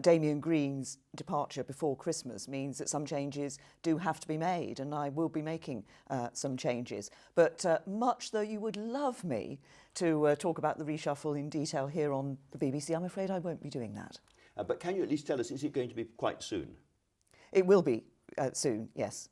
Damien Green's departure before Christmas means that some changes do have to be made, and I will be making some changes. But much though you would love me to talk about the reshuffle in detail here on the BBC, I'm afraid I won't be doing that. But can you at least tell us, is it going to be quite soon? It will be soon, yes.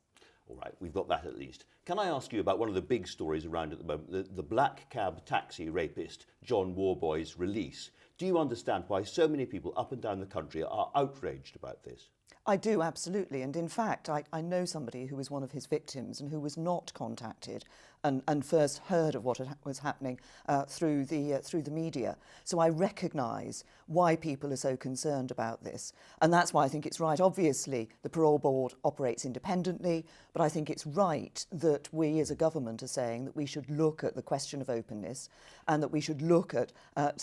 All right, we've got that at least. Can I ask you about one of the big stories around at the moment, the black cab taxi rapist John Warboy's release? Do you understand why so many people up and down the country are outraged about this? I do, absolutely. And in fact, I know somebody who was one of his victims and who was not contacted and first heard of what was happening through the media. So I recognise why people are so concerned about this. And that's why I think it's right. Obviously, the parole board operates independently, but I think it's right that we as a government are saying that we should look at the question of openness and that we should look at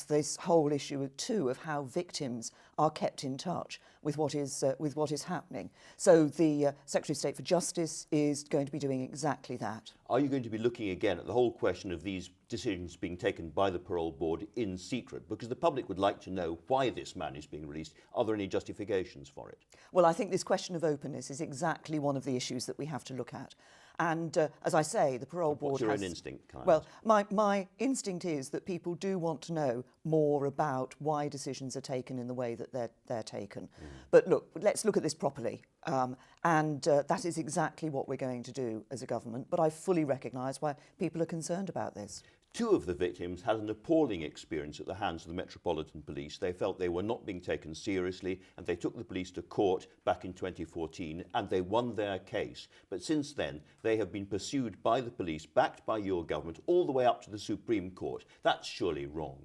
this whole issue too of how victims are kept in touch with what is happening. So the Secretary of State for Justice is going to be doing exactly that. Are you going to be looking again at the whole question of these decisions being taken by the parole board in secret? Because the public would like to know why this man is being released. Are there any justifications for it? Well, I think this question of openness is exactly one of the issues that we have to look at. And as I say, the parole board What's your own instinct? Well, my instinct is that people do want to know more about why decisions are taken in the way that they're taken. But look, let's look at this properly. And that is exactly what we're going to do as a government. But I fully recognise why people are concerned about this. Two of the victims had an appalling experience at the hands of the Metropolitan Police. They felt they were not being taken seriously, and they took the police to court back in 2014, and they won their case. But since then, they have been pursued by the police, backed by your government, all the way up to the Supreme Court. That's surely wrong.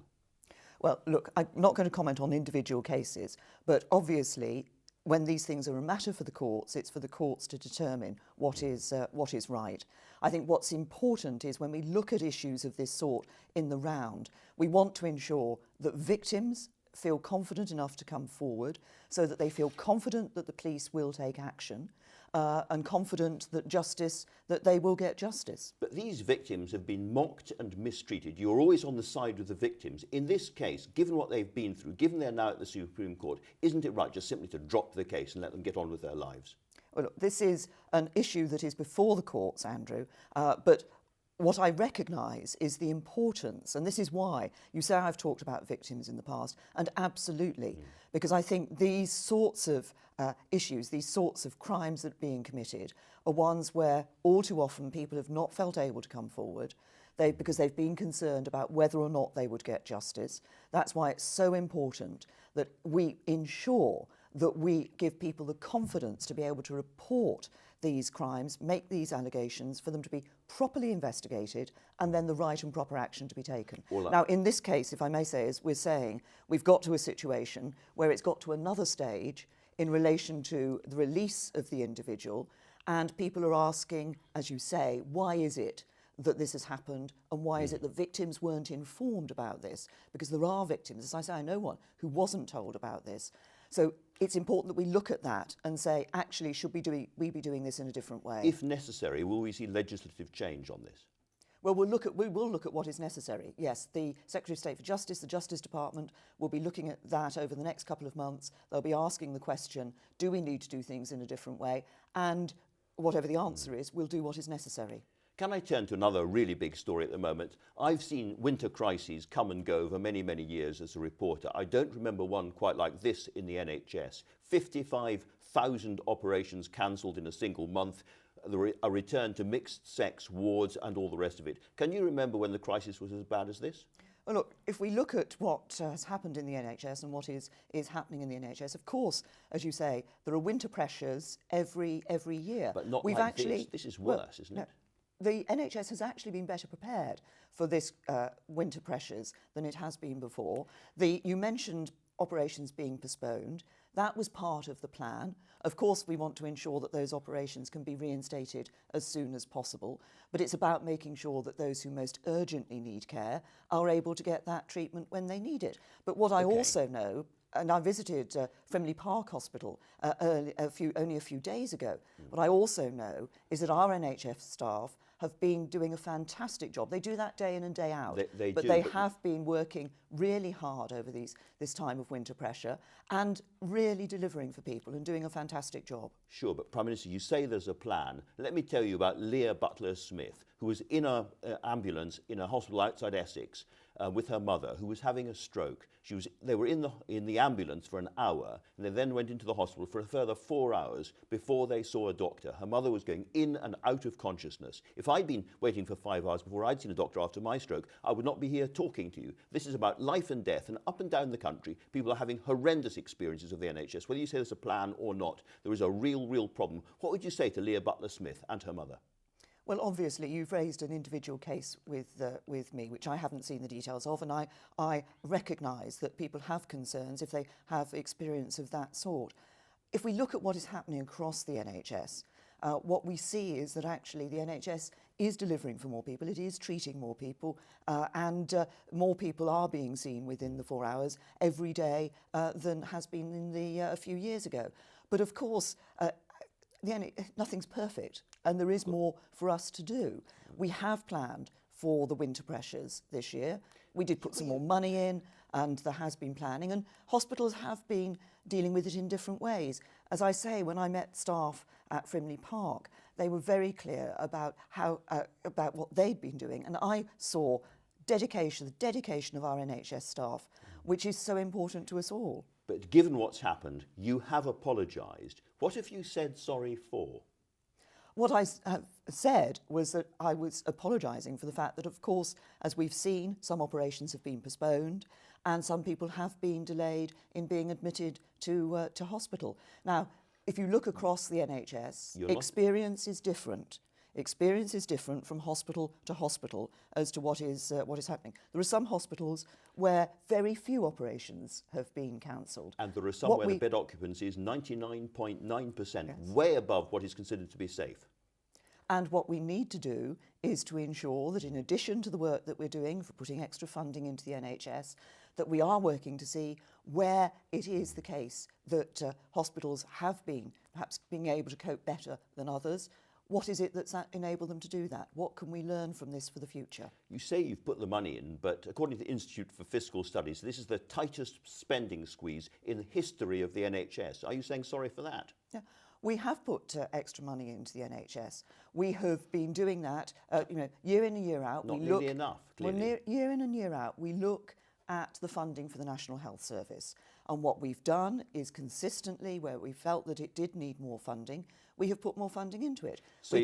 Well, look, I'm not going to comment on individual cases, but obviously, when these things are a matter for the courts, it's for the courts to determine what is right. I think what's important is when we look at issues of this sort in the round, we want to ensure that victims feel confident enough to come forward so that they feel confident that the police will take action and confident that they will get justice. But these victims have been mocked and mistreated. You're always on the side of the victims. In this case, given what they've been through, given they're now at the Supreme Court, isn't it right just simply to drop the case and let them get on with their lives? Well, look, this is an issue that is before the courts, Andrew, but what I recognise is the importance, and this is why you say I've talked about victims in the past, and absolutely, because I think these sorts of issues, these sorts of crimes that are being committed are ones where all too often people have not felt able to come forward because they've been concerned about whether or not they would get justice. That's why it's so important that we ensure that we give people the confidence to be able to report these crimes, make these allegations, for them to be properly investigated, and then the right and proper action to be taken. Now, in this case, if I may say, as we're saying, we've got to a situation where it's got to another stage in relation to the release of the individual, and people are asking, as you say, why is it that this has happened, and why is it that victims weren't informed about this? Because there are victims, as I say, I know one who wasn't told about this. So it's important that we look at that and say, actually, should we be doing this in a different way? If necessary, will we see legislative change on this? Well, we will look at what is necessary. Yes, the Secretary of State for Justice, the Justice Department, will be looking at that over the next couple of months. They'll be asking the question, do we need to do things in a different way? And whatever the answer is, we'll do what is necessary. Can I turn to another really big story at the moment? I've seen winter crises come and go for many, many years as a reporter. I don't remember one quite like this in the NHS. 55,000 operations cancelled in a single month, a return to mixed-sex wards and all the rest of it. Can you remember when the crisis was as bad as this? Well, look, if we look at what has happened in the NHS and what is happening in the NHS, of course, as you say, there are winter pressures every year. But not like this. This is worse, isn't it? The NHS has actually been better prepared for this winter pressures than it has been before. You mentioned operations being postponed. That was part of the plan. Of course, we want to ensure that those operations can be reinstated as soon as possible, but it's about making sure that those who most urgently need care are able to get that treatment when they need it. But what I also know, and I visited Frimley Park Hospital only a few days ago. What I also know is that our NHS staff have been doing a fantastic job. They do that day in and day out, but they have been working really hard over this time of winter pressure and really delivering for people and doing a fantastic job. Sure, but Prime Minister, you say there's a plan. Let me tell you about Leah Butler-Smith, who was in an ambulance in a hospital outside Essex with her mother, who was having a stroke. They were in the ambulance for an hour, and they then went into the hospital for a further 4 hours before they saw a doctor. Her mother was going in and out of consciousness. If I'd been waiting for 5 hours before I'd seen a doctor after my stroke, I would not be here talking to you. This is about life and death, and up and down the country, people are having horrendous experiences of the NHS. Whether you say there's a plan or not, there is a real problem. What would you say to Leah Butler-Smith and her mother? Well, obviously, you've raised an individual case with me, which I haven't seen the details of, and I recognise that people have concerns if they have experience of that sort. If we look at what is happening across the NHS, what we see is that actually the NHS is delivering for more people, it is treating more people, and more people are being seen within the 4 hours every day than has been in a few years ago. But of course, nothing's perfect, and there is more for us to do. We have planned for the winter pressures this year. We did put some more money in, and there has been planning, and hospitals have been dealing with it in different ways. As I say, when I met staff at Frimley Park, they were very clear about about what they'd been doing, and I saw the dedication of our NHS staff, which is so important to us all. But given what's happened, you have apologised. What have you said sorry for? What I said was that I was apologising for the fact that, of course, as we've seen, some operations have been postponed and some people have been delayed in being admitted to hospital. Now, if you look across the NHS, experience is different. Experience is different from hospital to hospital as to what is happening. There are some hospitals where very few operations have been cancelled. And there are some where the bed occupancy is 99.9%, yes, way above what is considered to be safe. And what we need to do is to ensure that in addition to the work that we're doing for putting extra funding into the NHS, that we are working to see where it is the case that hospitals have been perhaps being able to cope better than others. What is it that's enabled them to do that? What can we learn from this for the future? You say you've put the money in, but according to the Institute for Fiscal Studies, this is the tightest spending squeeze in the history of the NHS. Are you saying sorry for that? Yeah. We have put extra money into the NHS. We have been doing that, year in and year out. Not nearly enough, clearly. Well, year in and year out, we look at the funding for the National Health Service. And what we've done is consistently, where we felt that it did need more funding, we have put more funding into it. So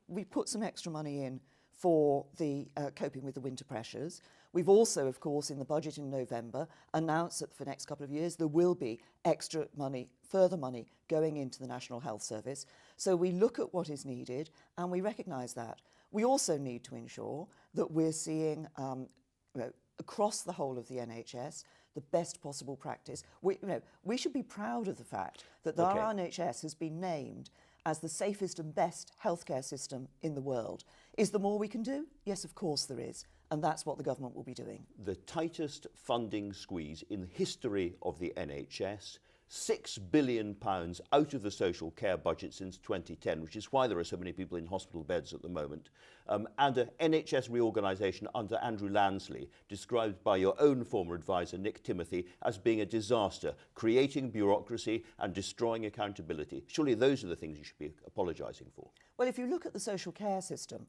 we put some extra money in for the coping with the winter pressures. We've also, of course, in the budget in November, announced that for the next couple of years there will be extra money, further money, going into the National Health Service. So we look at what is needed and we recognise that. We also need to ensure that we're seeing across the whole of the NHS the best possible practice. We should be proud of the fact that our NHS has been named as the safest and best healthcare system in the world. Is there more we can do? Yes, of course there is. And that's what the government will be doing. The tightest funding squeeze in the history of the NHS, £6 billion out of the social care budget since 2010, which is why there are so many people in hospital beds at the moment, and an NHS reorganisation under Andrew Lansley, described by your own former advisor, Nick Timothy, as being a disaster, creating bureaucracy and destroying accountability. Surely those are the things you should be apologising for. Well, if you look at the social care system,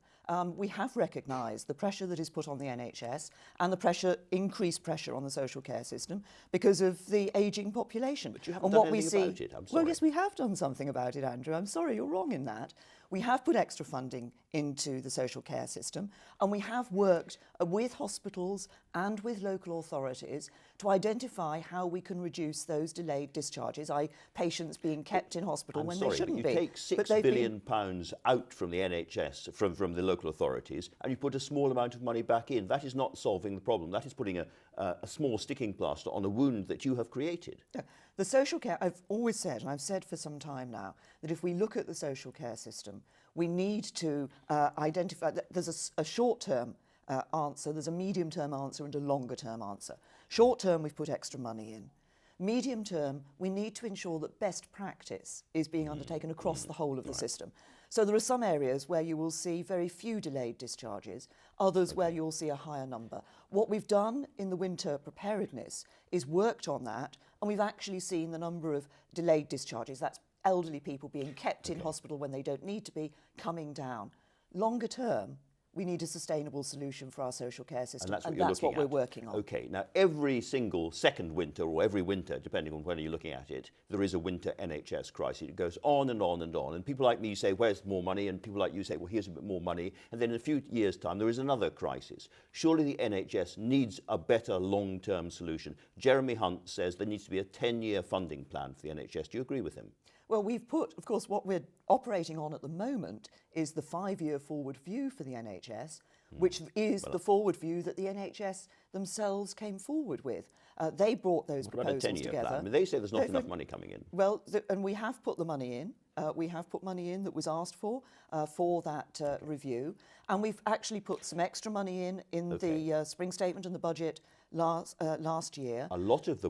we have recognised the pressure that is put on the NHS and the increased pressure on the social care system because of the ageing population. But you haven't done anything about it, I'm sorry. Well, yes, we have done something about it, Andrew. I'm sorry, you're wrong in that. We have put extra funding into the social care system, and we have worked with hospitals and with local authorities to identify how we can reduce those delayed discharges, i.e. patients being kept in hospital when they shouldn't be. You take £6 billion out from the NHS, from the local authorities, and you put a small amount of money back in. That is not solving the problem. That is putting a small sticking plaster on a wound that you have created. Yeah. The social care, I've always said, and I've said for some time now, that if we look at the social care system, we need to identify that there's a short-term answer, there's a medium-term answer and a longer-term answer. Short-term, we've put extra money in. Medium term, we need to ensure that best practice is being undertaken across the whole of the system. So there are some areas where you will see very few delayed discharges, others where you'll see a higher number. What we've done in the winter preparedness is worked on that, and we've actually seen the number of delayed discharges, that's elderly people being kept in hospital when they don't need to be, coming down. Longer term, we need a sustainable solution for our social care system, and that's what we're working on. Okay, now every single second winter, or every winter, depending on when you're looking at it, there is a winter NHS crisis. It goes on and on and on, and people like me say, where's more money? And people like you say, well, here's a bit more money. And then in a few years' time, there is another crisis. Surely the NHS needs a better long-term solution. Jeremy Hunt says there needs to be a 10-year funding plan for the NHS. Do you agree with him? Well, we've put, of course, what we're operating on at the moment is the 5-year forward view for the NHS, which is the forward view that the NHS themselves came forward with. They brought those proposals together. What about a 10-year plan? I mean, they say there's not enough money coming in. Well, and we have put the money in. We have put money in that was asked for that review. And we've actually put some extra money in the spring statement and the budget last year. A lot of the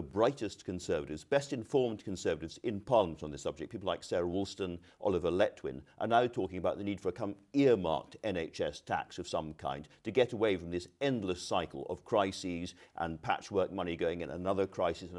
brightest Conservatives, best informed Conservatives in Parliament on this subject, people like Sarah Woolston, Oliver Letwin, are now talking about the need for a earmarked NHS tax of some kind to get away from this endless cycle of crises and patchwork money going in another crisis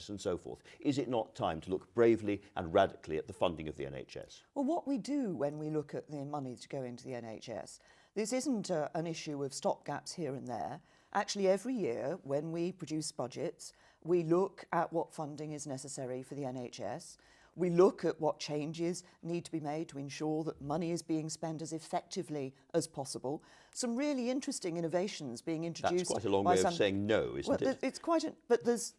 and so forth. Is it not time to look bravely and radically at the funding of the NHS? Well, what we do when we look at the money to go into the NHS, this isn't an issue of stopgaps here and there. Actually, every year when we produce budgets, we look at what funding is necessary for the NHS. We look at what changes need to be made to ensure that money is being spent as effectively as possible. Some really interesting innovations being introduced. That's quite a long way of saying no, isn't it? It's quite but there's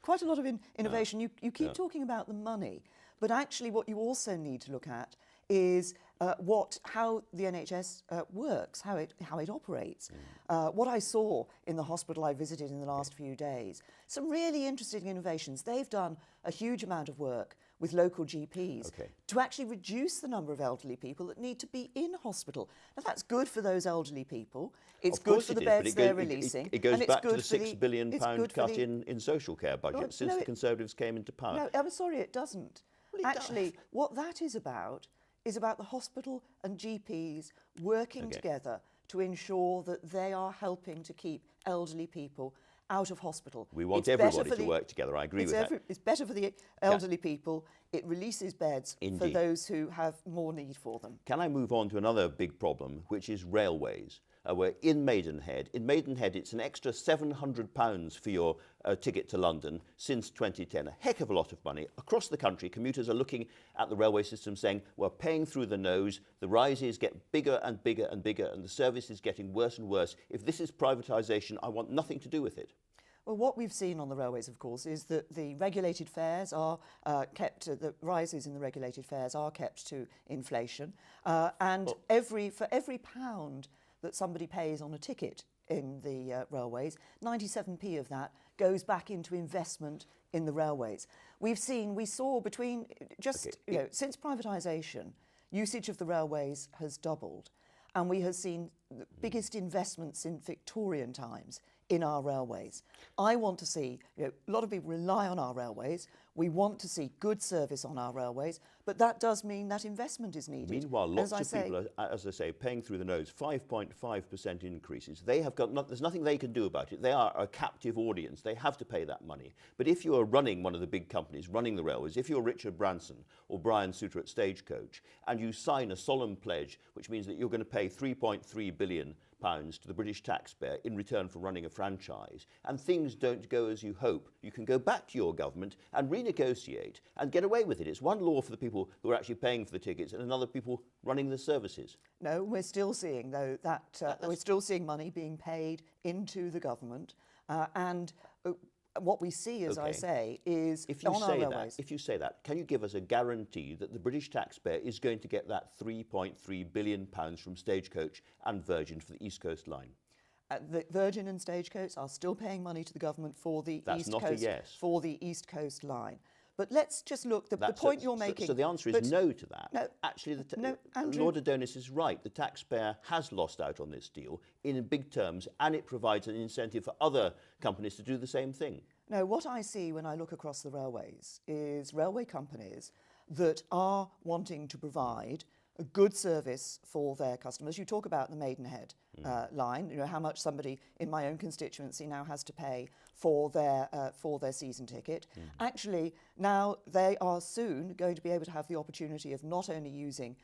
quite a lot of innovation. You keep talking about the money, but actually what you also need to look at is how the NHS works, how it operates. What I saw in the hospital I visited in the last few days, some really interesting innovations. They've done a huge amount of work with local GPs to actually reduce the number of elderly people that need to be in hospital. Now that's good for those elderly people. It's good for the beds they're releasing. It goes back to the £6 billion cut in social care budget since the Conservatives came into power. No, I'm sorry, it doesn't. Well, actually, what that is about the hospital and GPs working together to ensure that they are helping to keep elderly people out of hospital. We want everybody to work together, I agree with that. It's better for the elderly people. It releases beds for those who have more need for them. Can I move on to another big problem, which is railways? We're in Maidenhead. In Maidenhead, it's an extra £700 for your ticket to London since 2010. A heck of a lot of money. Across the country, commuters are looking at the railway system saying, we're paying through the nose, the rises get bigger and bigger and bigger, and the service is getting worse and worse. If this is privatisation, I want nothing to do with it. Well, what we've seen on the railways, of course, is that the regulated fares are kept, the rises in the regulated fares are kept to inflation. For every pound that somebody pays on a ticket in the railways, 97p of that goes back into investment in the railways. We saw between, since privatisation, usage of the railways has doubled, and we have seen the biggest investments in Victorian times in our railways. I want to see, a lot of people rely on our railways. We want to see good service on our railways, but that does mean that investment is needed. Meanwhile, lots of people are, as I say, paying through the nose, 5.5% increases. They have got there's nothing they can do about it. They are a captive audience. They have to pay that money. But if you are running one of the big companies, running the railways, if you're Richard Branson or Brian Souter at Stagecoach, and you sign a solemn pledge, which means that you're going to pay £3.3 billion to the British taxpayer in return for running a franchise, and things don't go as you hope, you can go back to your government and renegotiate and get away with it. It's one law for the people who are actually paying for the tickets and another people running the services. No, we're still seeing, though, that we're still seeing money being paid into the government, what we see, as I say, is on our railways. If you say that, can you give us a guarantee that the British taxpayer is going to get that £3.3 billion from Stagecoach and Virgin for the East Coast line? The Virgin and Stagecoach are still paying money to the government for the That's East not Coast a yes. for the East Coast line. But let's just look, the point you're making... So the answer is no to that. No, actually, no, Andrew, Lord Adonis is right. The taxpayer has lost out on this deal in big terms, and it provides an incentive for other companies to do the same thing. No, what I see when I look across the railways is railway companies that are wanting to provide a good service for their customers. You talk about the Maidenhead line, you know, how much somebody in my own constituency now has to pay for their season ticket. Actually, now they are soon going to be able to have the opportunity of not only using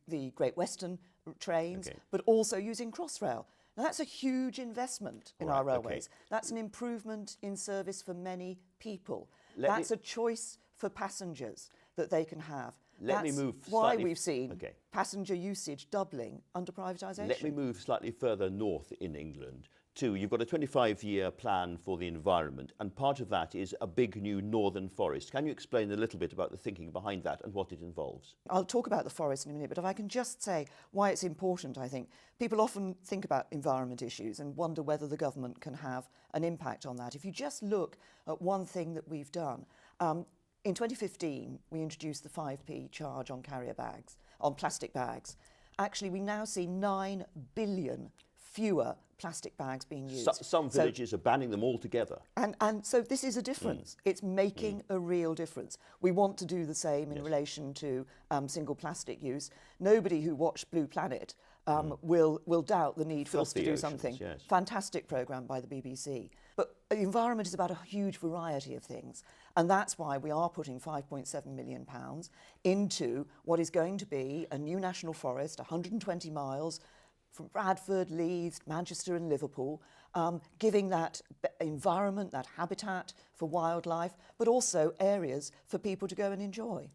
the Great Western trains, but also using Crossrail. Now, that's a huge investment in our railways. That's an improvement in service for many people. That's a choice for passengers that they can have. That's why we've seen passenger usage doubling under privatisation. Let me move slightly further north in England too. You've got a 25-year plan for the environment, and part of that is a big new northern forest. Can you explain a little bit about the thinking behind that and what it involves? I'll talk about the forest in a minute, but if I can just say why it's important, I think. People often think about environment issues and wonder whether the government can have an impact on that. If you just look at one thing that we've done, in 2015, we introduced the 5p charge on carrier bags, on plastic bags. Actually, we now see 9 billion fewer plastic bags being used. Some villages are banning them altogether. And so this is a difference. It's making a real difference. We want to do the same in relation to single plastic use. Nobody who watched Blue Planet will doubt the need for us to do something. Fantastic programme by the BBC. But the environment is about a huge variety of things. And that's why we are putting £5.7 million into what is going to be a new national forest, 120 miles, from Bradford, Leeds, Manchester and Liverpool, giving that environment, that habitat for wildlife, but also areas for people to go and enjoy.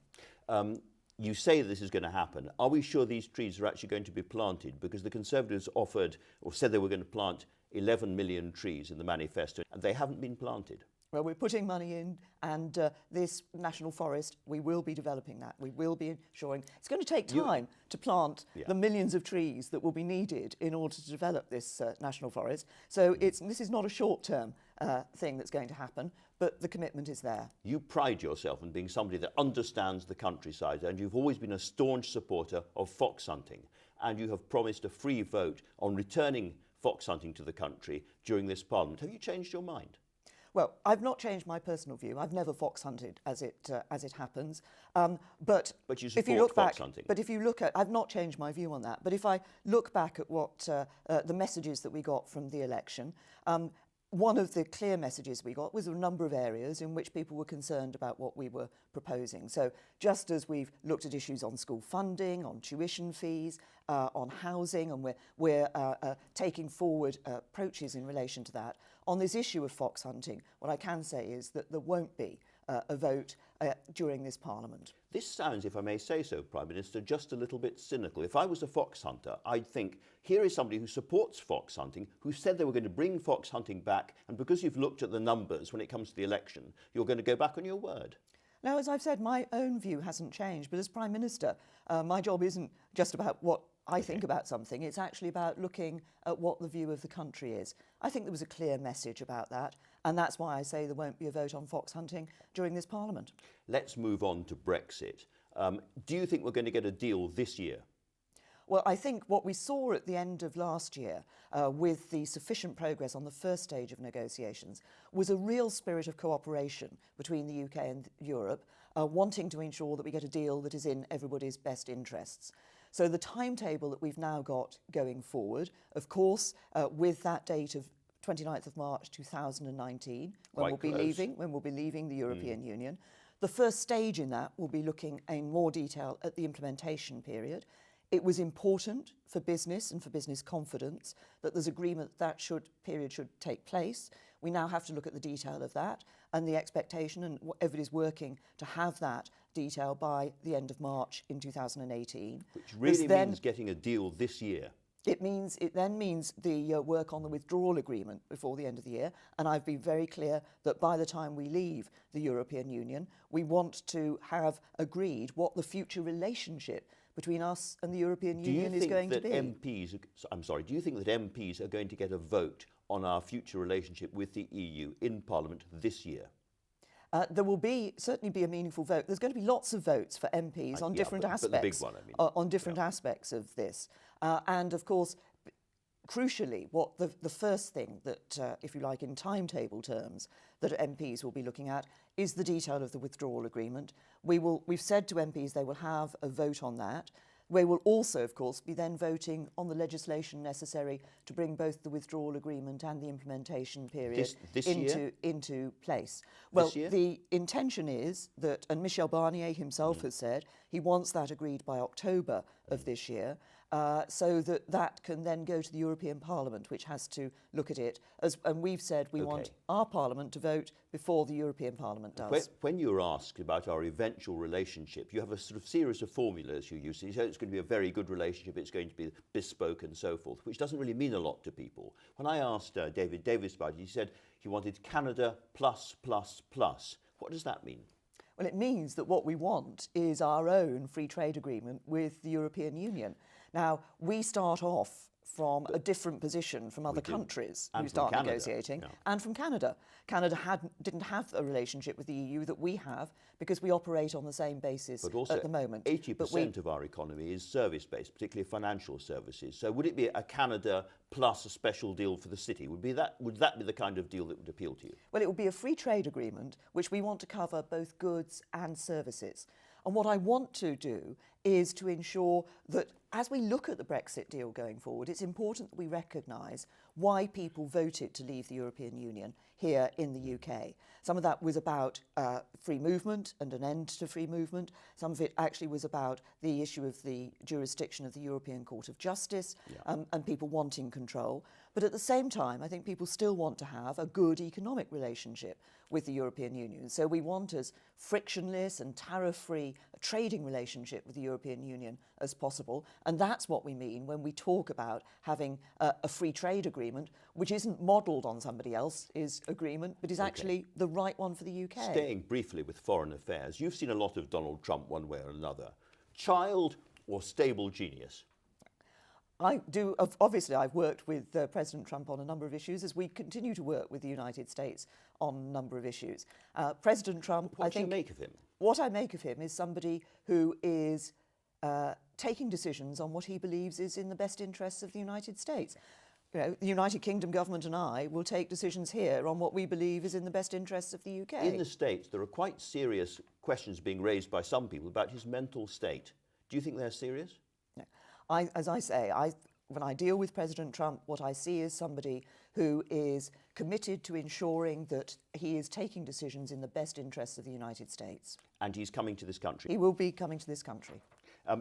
You say this is going to happen. Are we sure these trees are actually going to be planted? Because the Conservatives offered or said they were going to plant 11 million trees in the manifesto, and they haven't been planted. Well, we're putting money in, and this national forest, we will be developing that. We will be ensuring. It's going to take time to plant the millions of trees that will be needed in order to develop this national forest. So this is not a short-term thing that's going to happen, but the commitment is there. You pride yourself on being somebody that understands the countryside, and you've always been a staunch supporter of fox hunting, and you have promised a free vote on returning fox hunting to the country during this Parliament. Have you changed your mind? Well, I've not changed my personal view. I've never fox hunted, as it happens. But you if you look back, fox hunting. But if you look at, I've not changed my view on that. But if I look back at what the messages that we got from the election, one of the clear messages we got was a number of areas in which people were concerned about what we were proposing. So just as we've looked at issues on school funding, on tuition fees, on housing, and we're taking forward approaches in relation to that, on this issue of fox hunting, what I can say is that there won't be a vote during this Parliament. This sounds, if I may say so, Prime Minister, just a little bit cynical. If I was a fox hunter, I'd think, here is somebody who supports fox hunting, who said they were going to bring fox hunting back, and because you've looked at the numbers when it comes to the election, you're going to go back on your word. Now, as I've said, my own view hasn't changed, but as Prime Minister, my job isn't just about what I think about something, it's actually about looking at what the view of the country is. I think there was a clear message about that, and that's why I say there won't be a vote on fox hunting during this Parliament. Let's move on to Brexit. Do you think we're going to get a deal this year? Well, I think what we saw at the end of last year with the sufficient progress on the first stage of negotiations was a real spirit of cooperation between the UK and Europe, wanting to ensure that we get a deal that is in everybody's best interests. So the timetable that we've now got going forward, of course, with that date of 29th of March 2019, when we'll be leaving the European Union, the first stage in that will be looking in more detail at the implementation period. It was important for business and for business confidence that there's agreement that period should take place. We now have to look at the detail of that and the expectation, and everybody's working to have that detail by the end of March in 2018. Which really means getting a deal this year. It then means the work on the withdrawal agreement before the end of the year, and I've been very clear that by the time we leave the European Union, we want to have agreed what the future relationship between us and the European Union is going to be. Do you think that MPs are going to get a vote on our future relationship with the EU in Parliament this year? There will certainly be a meaningful vote. There's going to be lots of votes for MPs on different aspects. But the big one, I mean. On different aspects of this. And of course, crucially, what the first thing that, if you like, in timetable terms, that MPs will be looking at is the detail of the withdrawal agreement. We've said to MPs they will have a vote on that. We will also, of course, be then voting on the legislation necessary to bring both the withdrawal agreement and the implementation period into place. Well, the intention is that, and Michel Barnier himself has said, he wants that agreed by October of this year, so that can then go to the European Parliament, which has to look at it. And we've said we want our Parliament to vote before the European Parliament does. When you're asked about our eventual relationship, you have a sort of series of formulas you use. You say it's going to be a very good relationship, it's going to be bespoke and so forth, which doesn't really mean a lot to people. When I asked David Davis about it, he said he wanted Canada plus, plus, plus. What does that mean? Well, it means that what we want is our own free trade agreement with the European Union. Now, we start off from a different position from other countries who start negotiating, and from Canada. Canada didn't have a relationship with the EU that we have because we operate on the same basis at the moment. 80% of our economy is service-based, particularly financial services. So would it be a Canada plus a special deal for the city? Would that be the kind of deal that would appeal to you? Well, it would be a free trade agreement which we want to cover both goods and services. And what I want to do is to ensure that as we look at the Brexit deal going forward, it's important that we recognise why people voted to leave the European Union here in the UK. Some of that was about free movement and an end to free movement. Some of it actually was about the issue of the jurisdiction of the European Court of Justice and people wanting control. But at the same time, I think people still want to have a good economic relationship with the European Union. So we want as frictionless and tariff-free a trading relationship with the European Union as possible. And that's what we mean when we talk about having a free trade agreement, which isn't modelled on somebody else's agreement, but is actually the right one for the UK. Staying briefly with foreign affairs, you've seen a lot of Donald Trump one way or another. Child or stable genius? I do. Obviously, I've worked with President Trump on a number of issues, as we continue to work with the United States on a number of issues. President Trump, What do you make of him? What I make of him is somebody who is taking decisions on what he believes is in the best interests of the United States. You know, the United Kingdom government and I will take decisions here on what we believe is in the best interests of the UK. In the States, there are quite serious questions being raised by some people about his mental state. Do you think they're serious? No. As I say, when I deal with President Trump, what I see is somebody who is committed to ensuring that he is taking decisions in the best interests of the United States. And he's coming to this country? He will be coming to this country.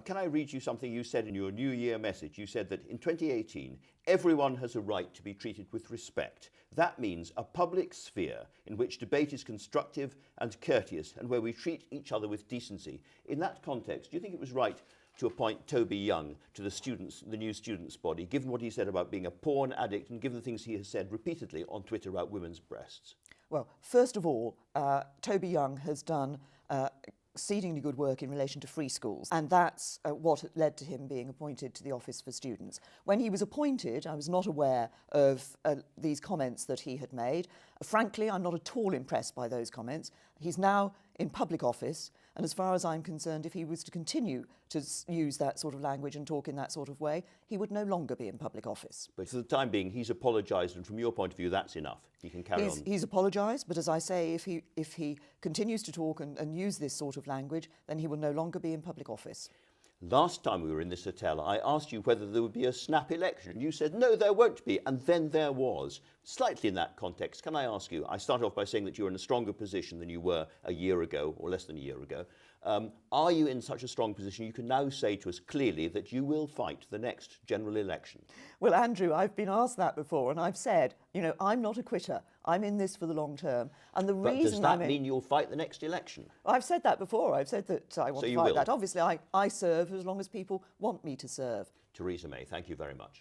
Can I read you something you said in your New Year message? You said that in 2018, everyone has a right to be treated with respect. That means a public sphere in which debate is constructive and courteous and where we treat each other with decency. In that context, do you think it was right to appoint Toby Young to the new students' body, given what he said about being a porn addict and given the things he has said repeatedly on Twitter about women's breasts? Well, first of all, Toby Young has done exceedingly good work in relation to free schools, and that's what led to him being appointed to the Office for Students. When he was appointed, I was not aware of these comments that he had made. Frankly, I'm not at all impressed by those comments. He's now in public office, and as far as I'm concerned, if he was to continue to use that sort of language and talk in that sort of way, he would no longer be in public office. But for the time being, he's apologised, and from your point of view, that's enough. He can carry on. He's apologised, but as I say, if he continues to talk and use this sort of language, then he will no longer be in public office. Last time we were in this hotel, I asked you whether there would be a snap election. You said, no, there won't be. And then there was. Slightly in that context, can I ask you, I start off by saying that you're in a stronger position than you were a year ago, or less than a year ago. Are you in such a strong position you can now say to us clearly that you will fight the next general election? Well, Andrew, I've been asked that before, and I've said, you know, I'm not a quitter. I'm in this for the long term. And the but reason does that mean you'll fight the next election? I've said that before. I've said that I want to fight that. Obviously, I serve as long as people want me to serve. Theresa May, thank you very much.